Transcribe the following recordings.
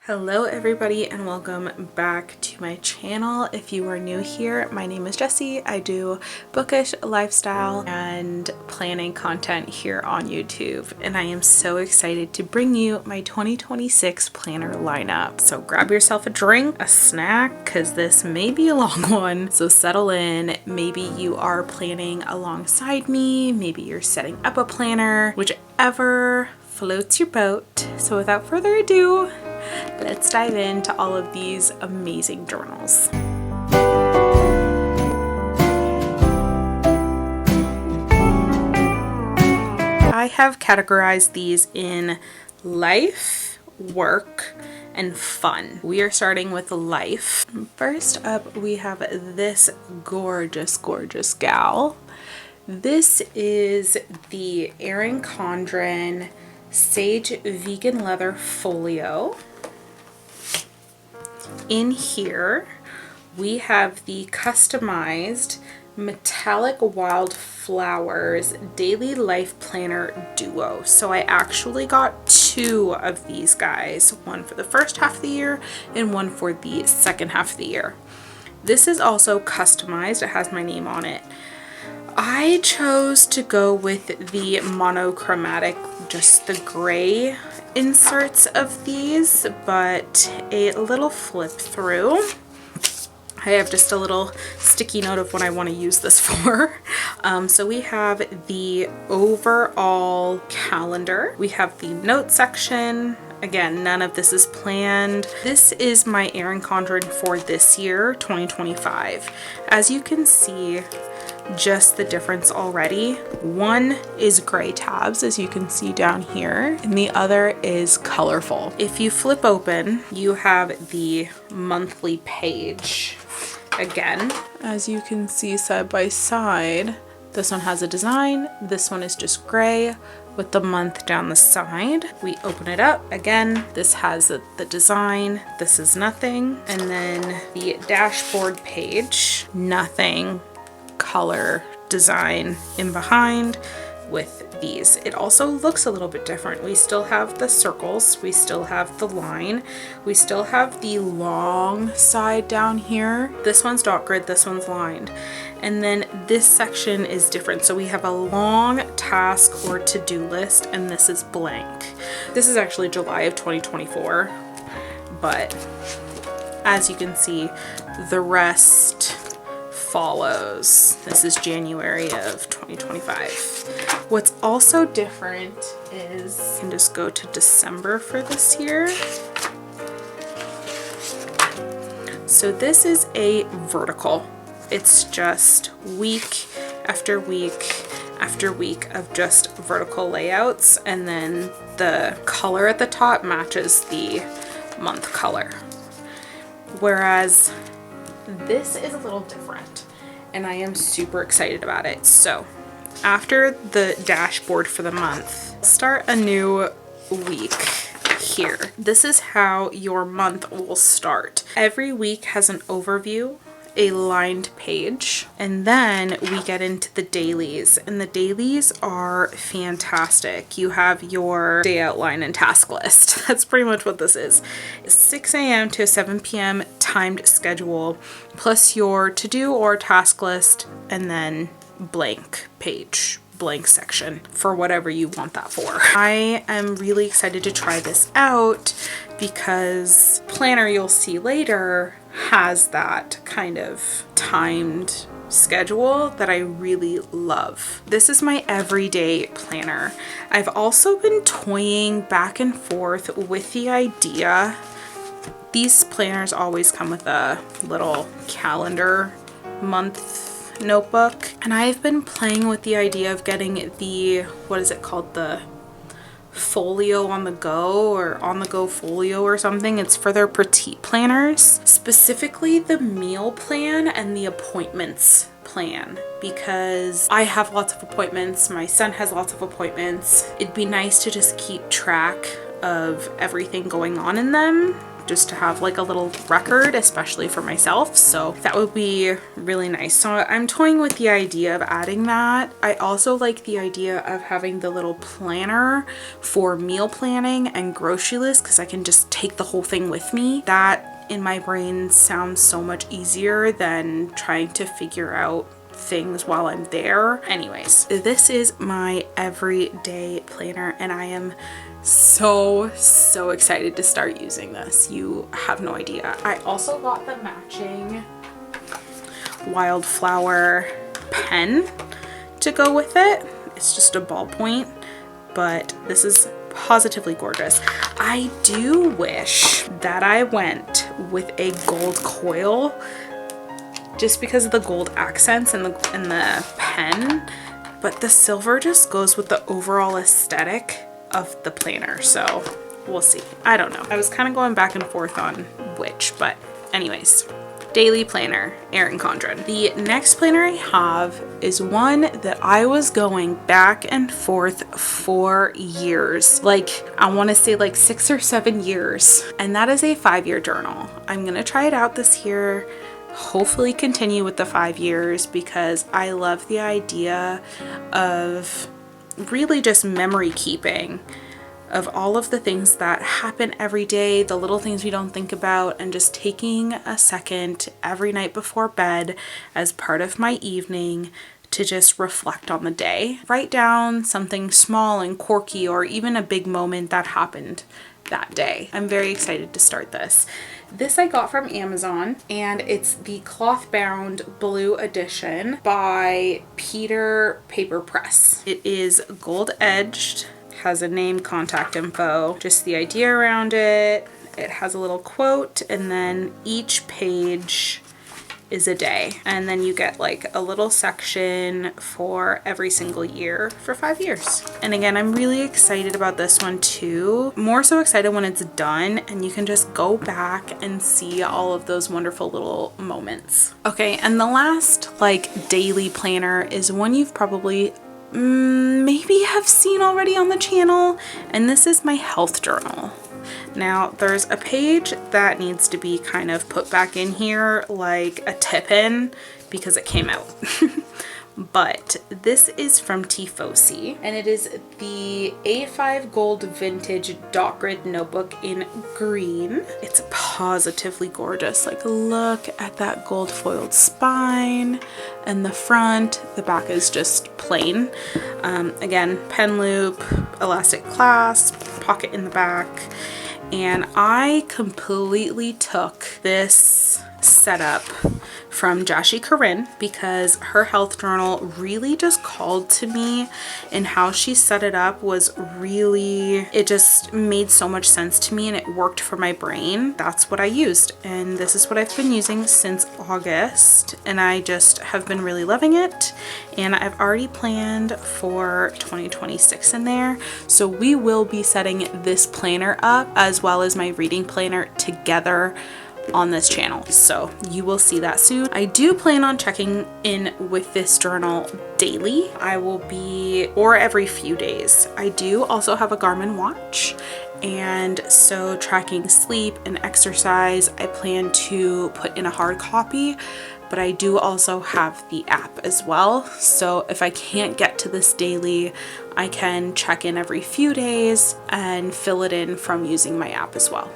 Hello everybody and welcome back to my channel. If you are new here, my name is Jessie. I do bookish, lifestyle, and planning content here on YouTube, and I am so excited to bring you my 2026 planner lineup. So grab yourself a drink, a snack, because this may be a long one, so settle in. Maybe you are planning alongside me, maybe you're setting up a planner, whichever floats your boat. So without further ado, let's dive into all of these amazing journals. I have categorized these in life, work, and fun. We are starting with life. First up, we have this gorgeous gal. This is the Erin Condren Sage Vegan Leather Folio. In here we have the customized Metallic Wildflowers Daily Life Planner Duo. So I actually got two of these guys, one for the first half of the year and one for the second half of the year. This is also customized, it has my name on it. I chose to go with the monochromatic, just the gray inserts of these, but a little flip through. I have just a little sticky note of what I want to use this for. So we have the overall calendar. We have the note section. Again, none of this is planned. This is my Erin Condren for this year, 2025. As you can see, just the difference already. One is gray tabs, as you can see down here, and the other is colorful. If you flip open, you have the monthly page. Again, as you can see side by side, this one has a design, this one is just gray with the month down the side. We open it up. Again, this has the design, this is nothing. And then the dashboard page, nothing, color design in behind with these. It also looks a little bit different. We still have the circles, we still have the line, we still have the long side down here. This one's dot grid, this one's lined. And then this section is different. So we have a long task or to-do list, and this is blank. This is actually July of 2024, but as you can see, the rest follows. This is January of 2025. What's also different is, I can just go to December for this year. So this is a vertical. It's just week after week after week of just vertical layouts, and then the color at the top matches the month color. Whereas this is a little different, and I am super excited about it. So after the dashboard for the month, start a new week here. This is how your month will start. Every week has an overview, a lined page, and then we get into the dailies, and the dailies are fantastic. You have your day outline and task list. That's pretty much what this is. 6 a.m. to 7 p.m. timed schedule, plus your to-do or task list, and then blank page, blank section for whatever you want that for. I am really excited to try this out because planner you'll see later has that kind of timed schedule that I really love. This is my everyday planner. I've also been toying back and forth with the idea. These planners always come with a little calendar month notebook, and I've been playing with the idea of getting the, what is it called, the folio on the go, or on the go folio or something. It's for their petite planners, specifically the meal plan and the appointments plan, because I have lots of appointments, my son has lots of appointments. It'd be nice to just keep track of everything going on in them, just to have like a little record, especially for myself. So that would be really nice. So I'm toying with the idea of adding that. I also like the idea of having the little planner for meal planning and grocery list, because I can just take the whole thing with me. That in my brain sounds so much easier than trying to figure out things while I'm there. Anyways, this is my everyday planner and I am so excited to start using this. You have no idea. I also got the matching wildflower pen to go with it. It's just a ballpoint, but this is positively gorgeous. I do wish that I went with a gold coil just because of the gold accents in the pen, but the silver just goes with the overall aesthetic of the planner, so we'll see. I don't know. I was kind of going back and forth on which, but anyways. Daily planner, Erin Condren. The next planner I have is one that I was going back and forth for years. Like, I want to say like 6 or 7 years. And that is a 5-year journal. I'm going to try it out this year. Hopefully continue with the 5 years, because I love the idea of really just memory keeping of all of the things that happen every day, the little things we don't think about, and just taking a second every night before bed as part of my evening to just reflect on the day. Write down something small and quirky, or even a big moment that happened that day. I'm very excited to start this. This I got from Amazon, and it's the cloth bound blue edition by Peter Paper Press. It is gold edged, has a name, contact info, just the idea around it. It has a little quote, and then each page is a day, and then you get like a little section for every single year for 5 years. And again, I'm really excited about this one too. More so excited when it's done and you can just go back and see all of those wonderful little moments. Okay, and the last like daily planner is one you've probably maybe have seen already on the channel, and this is my health journal. Now there's a page that needs to be kind of put back in here like a tip in because it came out. But this is from Tifosi, and it is the A5 Gold Vintage Dot Grid Notebook in green. It's positively gorgeous. Like, look at that gold foiled spine and the front. The back is just plain. Again, pen loop, elastic clasp, pocket in the back. And I completely took this setup from Jashi Corinne because her health journal really just called to me, and how she set it up was really, it just made so much sense to me and it worked for my brain. That's what I used, and this is what I've been using since August, and I just have been really loving it. And I've already planned for 2026 in there, so we will be setting this planner up as well as my reading planner together on this channel, so you will see that soon. I do plan on checking in with this journal daily. I will be, or every few days. I do also have a Garmin watch, and so tracking sleep and exercise I plan to put in a hard copy, but I do also have the app as well. So if I can't get to this daily, I can check in every few days and fill it in from using my app as well.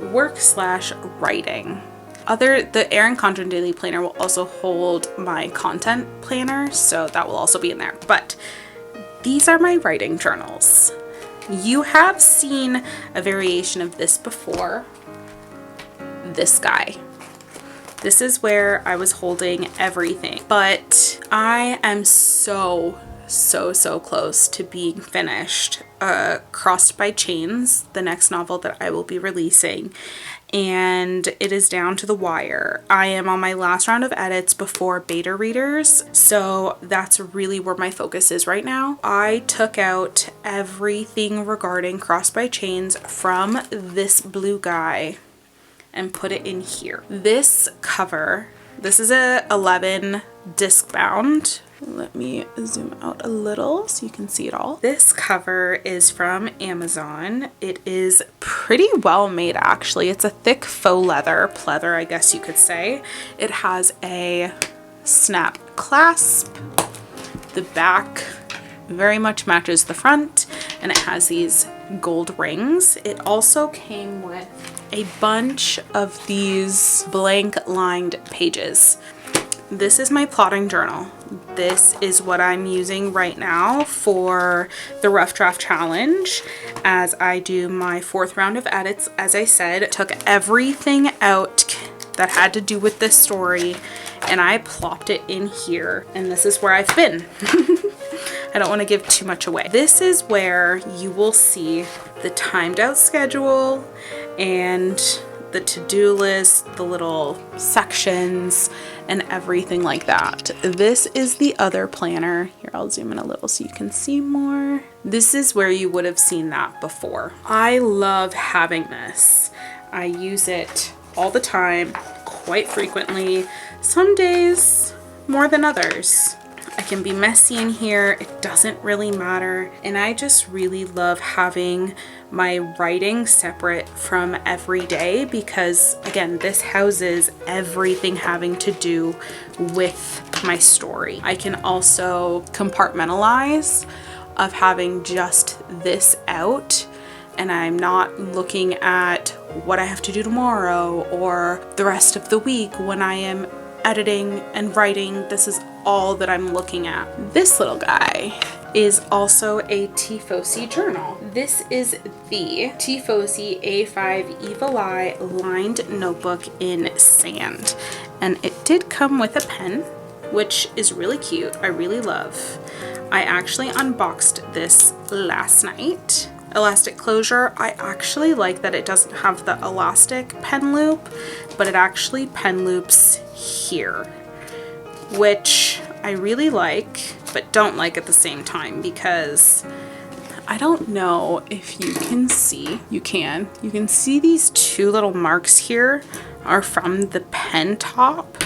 Work/writing. The Erin Condren Daily Planner will also hold my content planner, so that will also be in there. But these are my writing journals. You have seen a variation of this before. This guy. This is where I was holding everything, but I am so close to being finished. Crossed by Chains, the next novel that I will be releasing, and it is down to the wire. I am on my last round of edits before beta readers, so that's really where my focus is right now. I took out everything regarding Crossed by Chains from this blue guy and put it in here. This cover, this is a 11 disc bound Let me zoom out a little so you can see it all. This cover is from Amazon. It is pretty well made actually. It's a thick faux leather, I guess you could say. It has a snap clasp. The back very much matches the front, and it has these gold rings. It also came with a bunch of these blank lined pages. This is my plotting journal. This is what I'm using right now for the rough draft challenge as I do my 4th round of edits. As I said, took everything out that had to do with this story and I plopped it in here, and this is where I've been. I don't want to give too much away. This is where you will see the timed out schedule and the to-do list, the little sections, and everything like that. This is the other planner. Here, I'll zoom in a little so you can see more. This is where you would have seen that before. I love having this. I use it all the time, quite frequently. Some days more than others. I can be messy in here, it doesn't really matter, and I just really love having my writing separate from every day because, again, this houses everything having to do with my story. I can also compartmentalize of having just this out, and I'm not looking at what I have to do tomorrow or the rest of the week when I am editing and writing. This is all that I'm looking at. This little guy is also a Tifosi journal. This is the Tifosi A5 Evil Eye lined notebook in sand, and it did come with a pen, which is really cute. I really love. I actually unboxed this last night. Elastic closure. I actually like that it doesn't have the elastic pen loop, but it actually pen loops here, which I really like, but don't like at the same time because I don't know if you can see. You can see these 2 little marks here are from the pen top,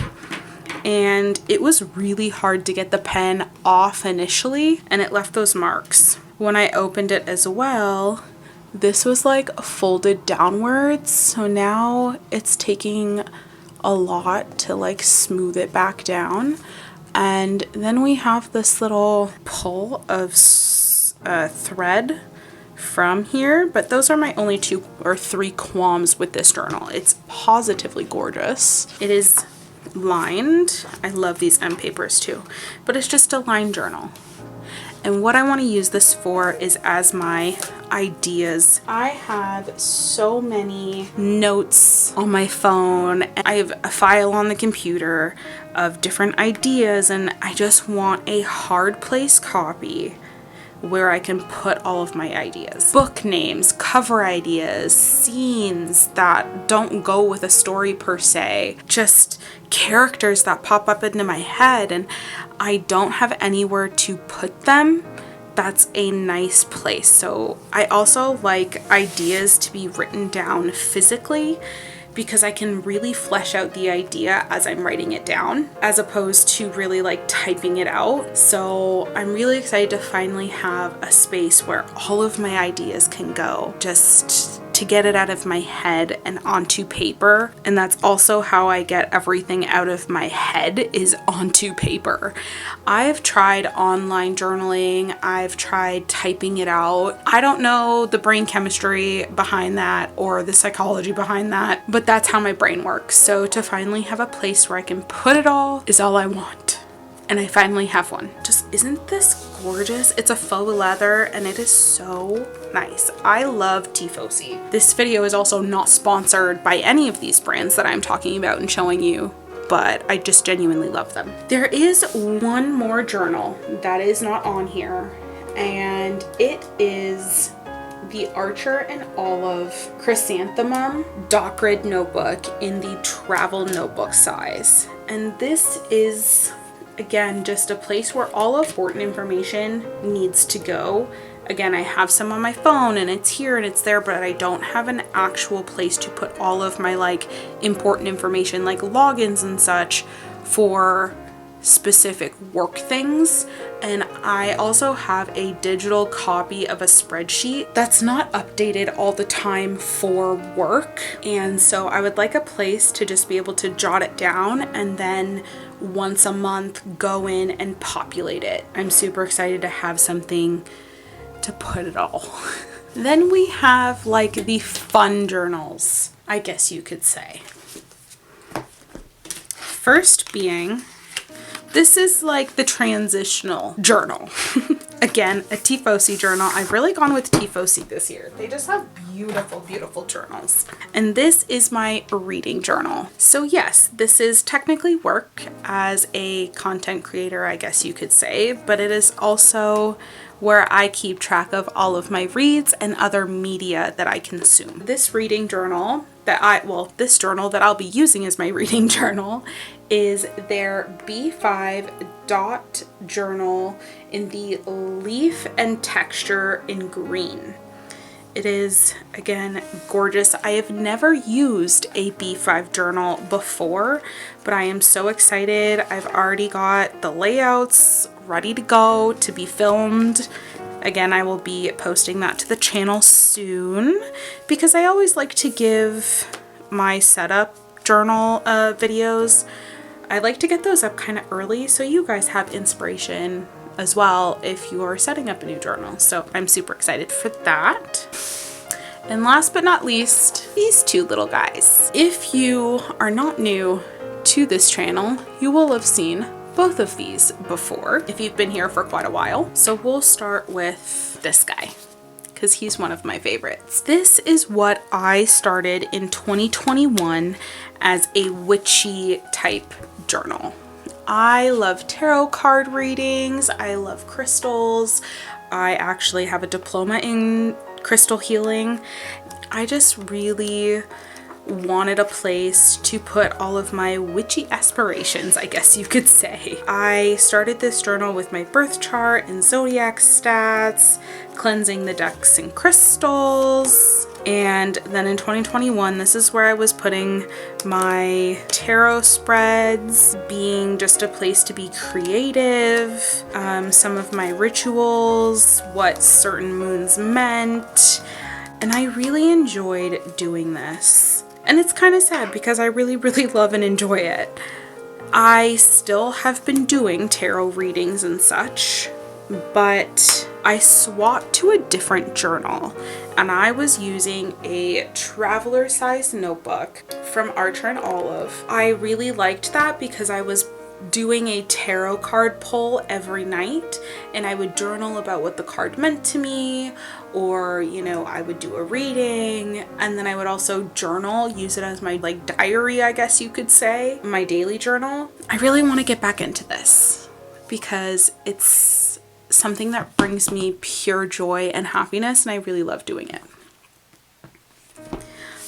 and it was really hard to get the pen off initially, and it left those marks. When I opened it as well, this was like folded downwards, so now it's taking a lot to like smooth it back down. And then we have this little pull of thread from here, but those are my only 2 or 3 qualms with this journal. It's positively gorgeous. It is lined. I love these M papers too, but it's just a lined journal. And what I want to use this for is as my ideas. I have so many notes on my phone. I have a file on the computer of different ideas, and I just want a hard place copy where I can put all of my ideas. Book names, cover ideas, scenes that don't go with a story per se, just characters that pop up into my head and I don't have anywhere to put them. That's a nice place. So I also like ideas to be written down physically because I can really flesh out the idea as I'm writing it down as opposed to really like typing it out. So I'm really excited to finally have a space where all of my ideas can go, just to get it out of my head and onto paper. And that's also how I get everything out of my head, is onto paper. I've tried online journaling, I've tried typing it out. I don't know the brain chemistry behind that or the psychology behind that, but that's how my brain works. So to finally have a place where I can put it all is all I want. And I finally have one. Just, isn't this gorgeous? It's a faux leather and it is so nice. I love Tifosi. This video is also not sponsored by any of these brands that I'm talking about and showing you, but I just genuinely love them. There is one more journal that is not on here, and it is the Archer and Olive Chrysanthemum Doc Grid notebook in the travel notebook size. And this is, again, just a place where all important information needs to go. Again, I have some on my phone and it's here and it's there, but I don't have an actual place to put all of my like important information like logins and such for specific work things, and I also have a digital copy of a spreadsheet that's not updated all the time for work, and so I would like a place to just be able to jot it down and then once a month go in and populate it. I'm super excited to have something to put it all. Then we have like the fun journals, I guess you could say. First being, this is like the transitional journal. Again, a Tifosi journal. I've really gone with Tifosi this year. They just have beautiful, beautiful journals. And this is my reading journal. So yes, this is technically work as a content creator, I guess you could say, but it is also where I keep track of all of my reads and other media that I consume. This reading journal this journal that I'll be using as my reading journal is their B5 dot journal in the leaf and texture in green. It is, again, gorgeous. I have never used a B5 journal before, but I am so excited. I've already got the layouts ready to go to be filmed. Again, I will be posting that to the channel soon because I always like to give my setup journal videos. I like to get those up kind of early so you guys have inspiration as well if you are setting up a new journal. So I'm super excited for that. And last but not least, these two little guys. If you are not new to this channel, you will have seen both of these before if you've been here for quite a while. So we'll start with this guy because he's one of my favorites. This is what I started in 2021 as a witchy type journal. I love tarot card readings. I love crystals. I actually have a diploma in crystal healing. I just really wanted a place to put all of my witchy aspirations, I guess you could say. I started this journal with my birth chart and zodiac stats, cleansing the decks and crystals. And then in 2021, this is where I was putting my tarot spreads, being just a place to be creative, some of my rituals, what certain moons meant. And I really enjoyed doing this. And it's kind of sad because I really, really love and enjoy it. I still have been doing tarot readings and such, but I swapped to a different journal and I was using a traveler size notebook from Archer and Olive. I really liked that because I was doing a tarot card pull every night and I would journal about what the card meant to me, or you know, I would do a reading and then I would also journal, use it as my like diary, I guess you could say, my daily journal. I really want to get back into this because it's something that brings me pure joy and happiness and I really love doing it.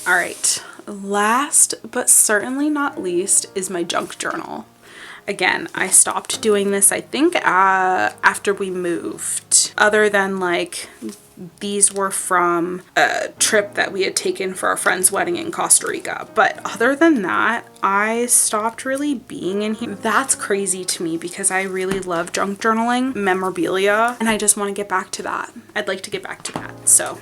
All right, last but certainly not least is my junk journal. Again, I stopped doing this, I think, after we moved. Other than like, these were from a trip that we had taken for our friend's wedding in Costa Rica. But other than that, I stopped really being in here. That's crazy to me because I really love junk journaling, memorabilia, and I just want to get back to that. I'd like to get back to that, so.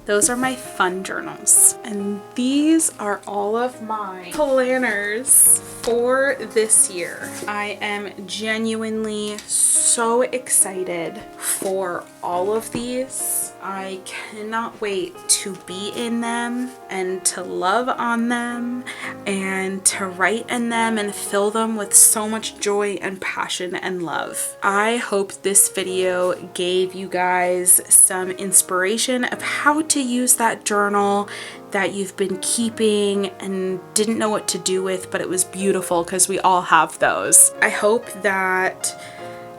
Those are my fun journals. And these are all of my planners for this year. I am genuinely so excited for all of these. I cannot wait to be in them and to love on them and to write in them and fill them with so much joy and passion and love. I hope this video gave you guys some inspiration of how to use that journal that you've been keeping and didn't know what to do with, but it was beautiful because we all have those. I hope that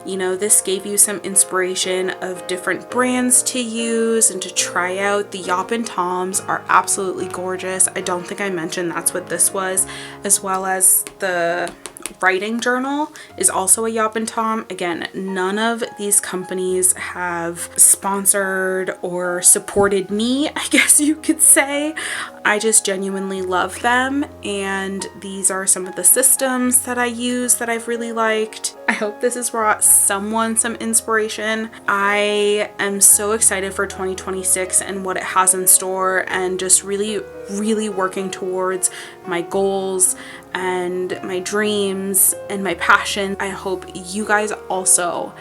this gave you some inspiration of different brands to use and to try out. The Yop and Toms are absolutely gorgeous. I don't think I mentioned that's what this was, as well as the writing journal is also a Yop and Tom. Again, none of these companies have sponsored or supported me, I guess you could say. I just genuinely love them, and these are some of the systems that I use that I've really liked. I hope this has brought someone some inspiration. I am so excited for 2026 and what it has in store, and just really working towards my goals and my dreams and my passion. I hope you guys also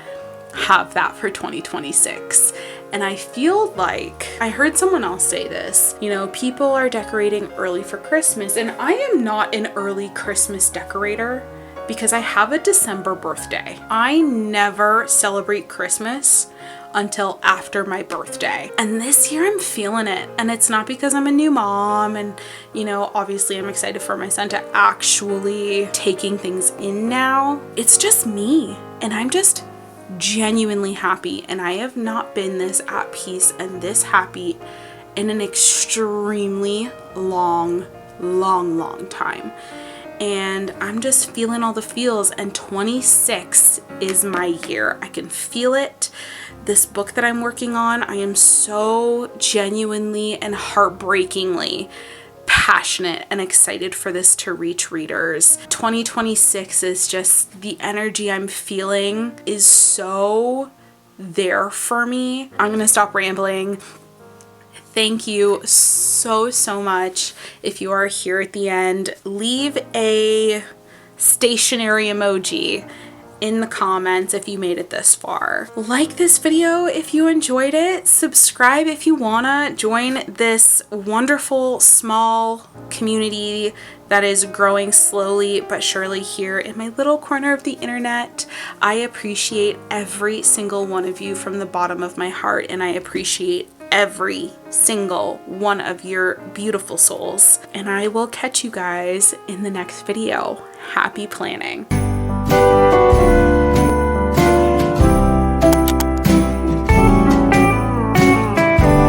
have that for 2026. And I feel like I heard someone else say this, you know, people are decorating early for Christmas, and I am not an early Christmas decorator because I have a December birthday. I never celebrate Christmas until after my birthday. And this year I'm feeling it. And it's not because I'm a new mom and, you know, obviously I'm excited for my son to actually taking things in now. It's just me. And I'm just genuinely happy. And I have not been this at peace and this happy in an extremely long time. And I'm just feeling all the feels, and 26 is my year. I can feel it. This book that I'm working on, I am so genuinely and heartbreakingly passionate and excited for this to reach readers. 2026 is just, the energy I'm feeling is so there for me. I'm gonna stop rambling. Thank you so much. If you are here at the end, leave a stationary emoji in the comments if you made it this far. Like this video if you enjoyed it. Subscribe if you wanna join this wonderful small community that is growing slowly but surely here in my little corner of the internet. I appreciate every single one of you from the bottom of my heart, and I appreciate every single one of your beautiful souls. And I will catch you guys in the next video. Happy planning.